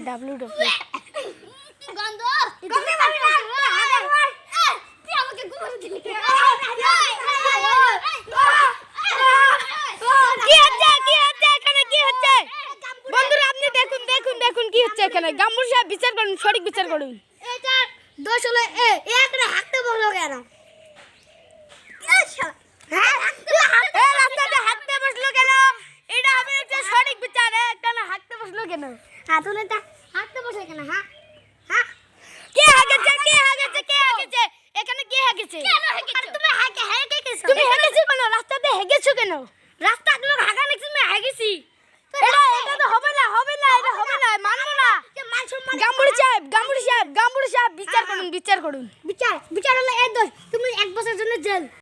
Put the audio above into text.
WWE গন্ধ কমে মারি না তুই আমাকে ঘুম দিলি কি হচ্ছে এখানে কি হচ্ছে বন্ধুরা আপনি দেখুন দেখুন দেখুন কি হচ্ছে এখানে গাম্বুর সাহেব বিচার করুন সঠিক বিচার করুন এটা দোষ হলো একটা হাঁটতে বসলো কেন রাস্তাতে হাঁটতে বসলো কেন এটা হবে একটা সঠিক বিচার এখানে হাঁটতে বসলো কেন হাতুলে তা হাঁটতে বসে কেন হ্যাঁ হ্যাঁ কে হাগেছে এখানে কে হাগেছে তুমি হেগেছো তুমি হেগেছো কেন রাস্তাতে হেগেছো কেন রাস্তার লোক হাগা নাকি আমি হেগেছি এটা তো হবে না এটা হবে না মানবো না গাম্বুর সাহেব বিচার করুন বিচার হলো এই দোষ তুমি 1 বছরের জন্য জেল